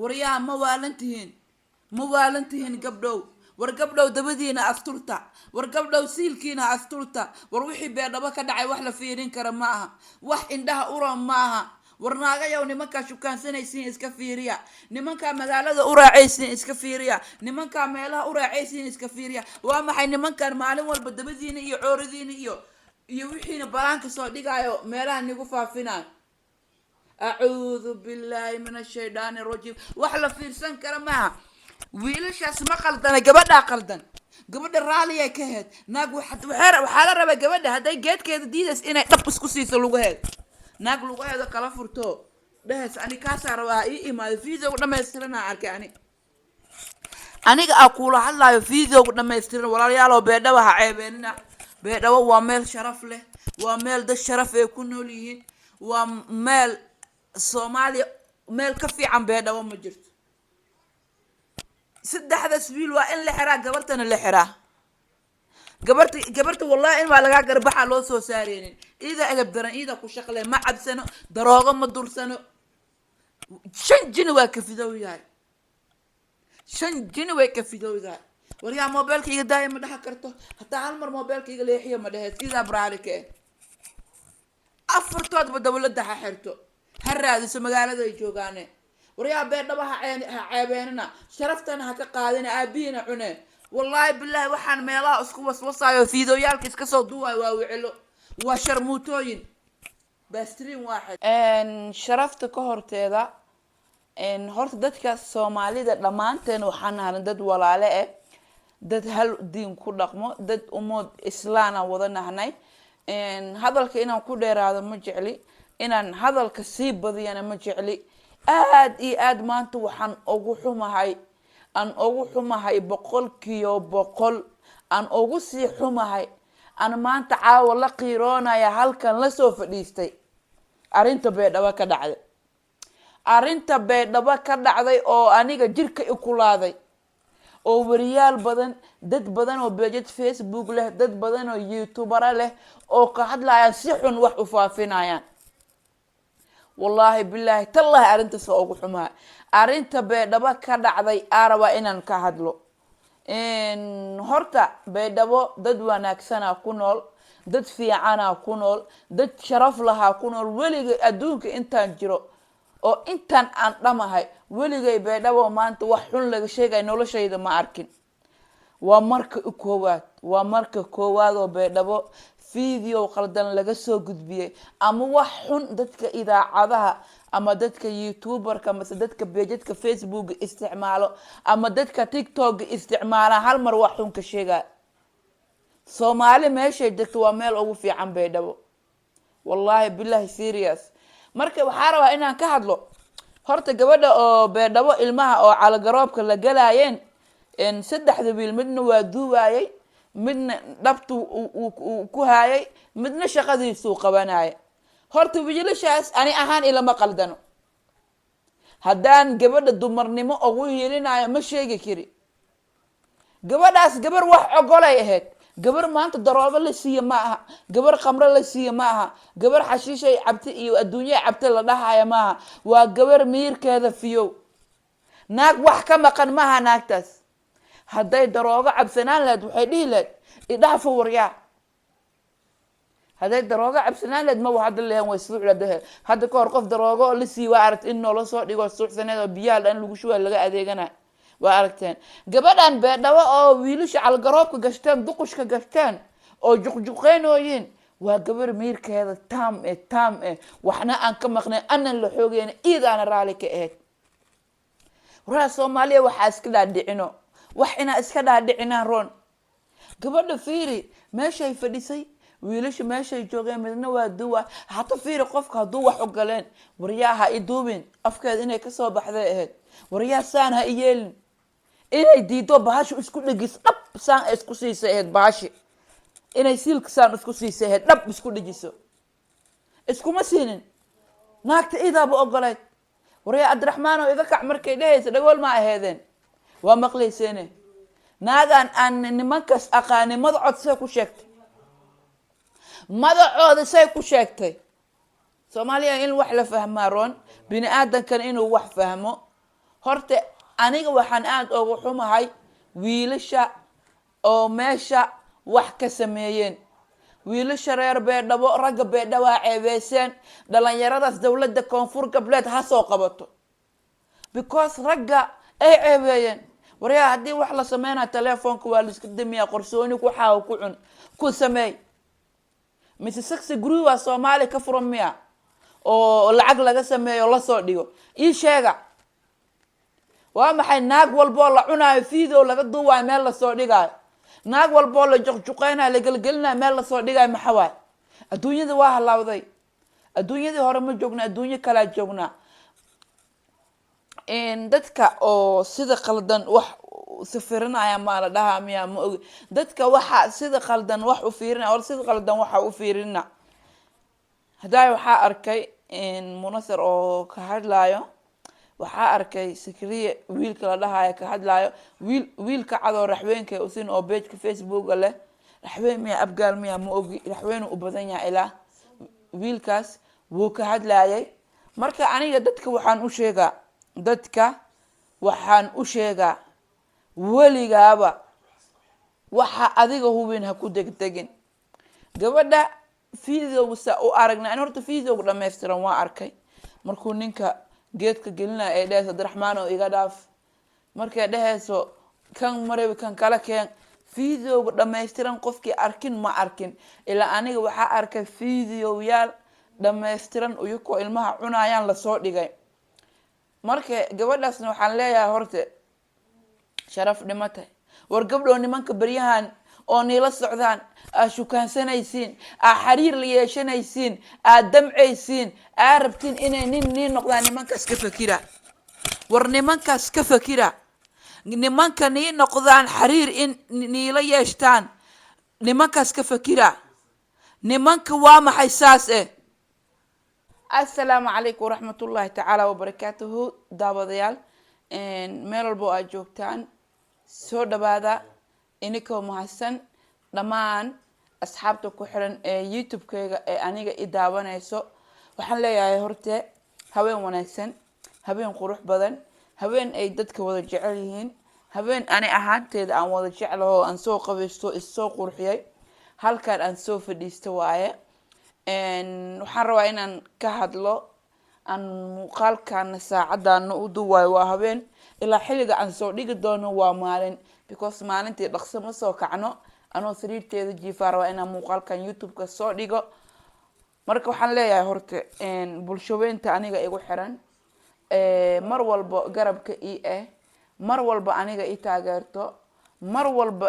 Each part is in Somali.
وريا موالنتهن قبلو ورقبلو دبدينا أسطورتا ورقبلو سيلكينا أسطورتا وروحي بيضا كدعي وحلا فيرين كرا معها وح عندها أورا معها ورناغا يو نمانكا شوكان سنيسين اسكا فيريا نمانكا مغالada uraacaysin iska fiiriya nimanka meelaha uraacaysin iska fiiriya waa maxay nimankan maalin walba dabadiina iyo cooridiina iyo wixiina balaanka soo dhigayo meelaha nigu faafinaan أعوذ بالله من الشيطان الرجيم وحلا فيرسان كرمها wiilashaas ma qaldana gabadhaa qaldan gabadha raaliya ka heed naag waxaa la rabaa gabadha hadday geedkeeda diidays inay dhab isku siiso lugaheed naag lugaheeda kala furto dhahays ani kaasaa rabaa ii imaado fiidowga dhammaystiranaa arkay aniga aa kuula hadlaayo fiidowga dhammaystiran walaalyaalow beedhaba ha ceebeenina beedhabo waa meel sharaf leh waa meel dad sharaf ay ku nool yihiin waa meel soomaaliya meel ka fiican beedhabo ma jirto saddexdaas wiil waa in la xiraa gabartana la xiraa gabarta wallahi in waa lagaa garbaxa loo soo saareenin iida agab daran iida ku shaqle ma cabsano daroogo ma dursano shan jini waa ka fidow yahay shan jini way ka fidow yahay waryaa mobilka iga daaya ma dhaxa karto hataa hal mar mobilka iga leexiyo ma dhaheed iida braalike afartoodba dawladda ha xirto ha raadiso magaalada ay joogaane وريا بيت دبها عيبيننا شرفتنا هكا قادنا أبينا عنين والله بالله وحن ميلا اسكو وصايو فيديو يالك اسكسو دوا واوعلو وشرموتوين بسترين واحد ان شرفت كهرتيدا ان هورت ددكا سوماليدا dhamaanteen waxaan ahay dad walaale ah dad hal diin ku dhaqmo dad umad islaana wada nahnay in hadalka inaan ku dheeraado ma jecli inaan hadalka sii badiyana ma jecli aad iyo aad maanta waxaan ugu xumahay boqolkiiba boqol aan ugu sii xumahay aan maanta caawa la qiiroonaya halkan la soo fadhiistay arinta beedhaba ka dhacday oo aniga jirka i kulaaday oo wariyaal badan dad badan oo page Facebook leh dad badan oo YouTuber leh oo ka hadlayaan si xun wax u faafinayaan والله بالله تالله أرنت سوق حما أرنت بيدبا كدعدي أربا إنن كهدلو إن هرتا بيدبا دد وناكسنا كنول دد في عنا كنول دد شرف لها كنول ولي أدونك إنتان جرو أو إنتان أنتما هاي ولي بيدبا ما أنت وحون لك شيء إنه شيء ده ما أركن ومرك كوات وبيدبا فيديو قلدان laga soo gudbiyay ama wax xun dadka idaacadaha ama dadka YouTuber kama dadka page-ka Facebook isticmaalo ama dadka TikTok isticmaala hal mar wax xun ka sheega Soomaali meeshay dadku waa meel ugu fiican beedhabo wallahi billahi serious marka waxa rabaa inaan ka hadlo horta gabadha oo beedhabo ilmaha oo cala garoobka la galaayeen in saddexda wiil midna waa duubayay midna dhabtu ku haayay midna shaqadiisu qabanay horta wiilashaas ani ahaan ila ma qaldano haddaan gabadha dumarnimo ugu yeelinayo ma sheegi kari gabadhaas gabar wax ogolay ahayd gabar maanta daroodo la siiyo ma aha gabar khamro la siiyo ma aha gabar xashiishay cabti iyo adduunyo cabti la dhahayo ma aha waa gabar miirkeeda fiyow naag wax ka maqan ma aha naagtaas hadday daroogo cabsanaan lahayd waxay dhihi lahayd idhaafo waryaa hadday daroogo cabsanaan lahayd ma waxaad leeyahay way suucladahay hadda ka hor qof daroogo la sii waa aragti in nolol soo dhigo suucsaneed oo biyaha dhan lagu shuba laga adeegana waa aragteen gabadhan beedhabo oo wiilasha calgaroobka gashteen duqushka gashteen oo juqjuqeynooyin waa gabar miirkeeda taam waxna aan ka maqnay anan la xoogeen iidaana raali ka ahayd waraa Soomaaliya waxa iska dhaadhicino wax ina iska dhaadhicinaan roon gabadha fiiri meeshay fadhisay wiilasha meeshay joogeen midna waa duwa hata fiiri qofka haduu wax ogoleen wariyaaha i duubin afkeed inay ka soo baxday ahayd wariyaa saan ha yeelin inay diido baashu isku dhigis dhab saan isku siisay ahayd baashi inay silk saan isku siisay ahayd dhab isku dhigiso iskuma siinin naagta idaaba ogoleed wariyaa Abdiraxmaan oo iga kac markay dhahaysa dhagool ma aheedeen waa maqlayseene naagan aan nimankas aqaani madacooda say ku sheegtay Soomaaliya in wax la fahmaa roon bini aadankan inuu wax fahmo horta aniga waxaan aad ugu xumahay wiilasha oo meesha wax ka sameeyeen wiilasha reer beedhabo ragga beedhabo waa ceebeyseen dhalinyaradaas dowladda koonfur galbeed ha soo qabato because ragga ay ceebeeyeen waryaa haddii wax la sameynaa telefoonka waa la iska damiyaa qarsooni waxaa ku cun ku sameey mise saksi guriga Soomaali ka furan miya oo lacag laga sameeyo la soo dhigo ii sheega waa maxay naag walbo la cunaayo fiido laga duubay meel la soo dhigayo naag walbo la juqjuqeynaa la galgalina meel la soo dhigayo maxaa waay adduunyada waa halawday adduunyadii hore ma joogna adduunyo kala joogna in dadka oo sida qaldan wax safirinaya ma la dhahaa miya ma og dadka waxa sida qaldan wax u fiirina oo sida qaldan waxa u fiirina haday waxa arkay in munasir oo ka hadlaayo waxa arkay sikriye wiilka la dhahayo ka hadlaayo wiilka cado raxweenka usin oo page Facebook leh raxween miya abgaal miya ma og raxween u badan yahay ilaa wiilkaas wuu ka hadlaayay marka aniga dadka waxaan u sheegaa weligaaba waxa adiga hubin ha ku degdegin gabadha fiidowga sa u aragna in horta fiidowga dhameystiran waa arkay markuu ninka geedka gelina ee dhees Abdiraxmaan oo iga dhaaf markay dhehayso kan mareeb kan kala keen fiidowga dhameystiran qofkii arkin ma arkin ilaa aniga waxa arkay fiidowyaal dhameystiran oo yuko ilmaha cunayaan la soo dhigay marka gabadhaasna waxaan leeyahay horta sharaf dhimatay war gabdho nimanka bariyahan oo niila socdaan shukaansanaysiin xariir la yeeshanaysiin damcaysiin rabtiin inay nin noqdaan nimankaas ka fakira war nimankaas ka fakira nimanka nin noqdaan xariir in niila yeeshtaan nimankaas ka fakira nimanka waa maxay saas السلام عليكم ورحمة الله تعالى وبركاته دابديال meel walbo aad joogtaan soo dhawaada inikoo mahadsan dhammaan asxaabta ku xiran ee YouTube-kayga ee aniga i daawanayso waxaan leeyahay horte haween wanaagsan haween qurux badan haween ay dadka wada jecel yihiin haween ani ahaanteeda aan wada jeclaho aan soo qabaysto isoo qurxiyay halkaan aan soo fadhiisto waaye waxaan rabaa inaan ka hadlo aan muuqaalkan saacadan u duwayo waa habeen ilaa xilliga aan soo dhigi doono waa maalin because maalintii dhaqso ma soo kacno anoo sariirteeda jiifaa rabaa inaan muuqaalkan YouTube-ka soo dhigo marka waxaan leeyahay horta bulshadeenta aniga igu xiran mar walba garabka mar walba aniga i taageerto mar walba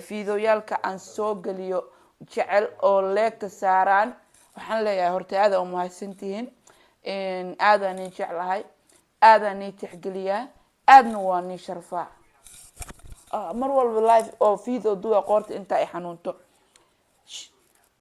fiidoyaalka aan soo galiyo jecel oo leegta saaraan waxaan leeyahay horta aad u mahadsantihiin aadaan in jeclahay aadaan in tixgeliyaa aadna waa ni sharfaa mar walba live oo fiidoo duwa qoorta inta ay xanuunto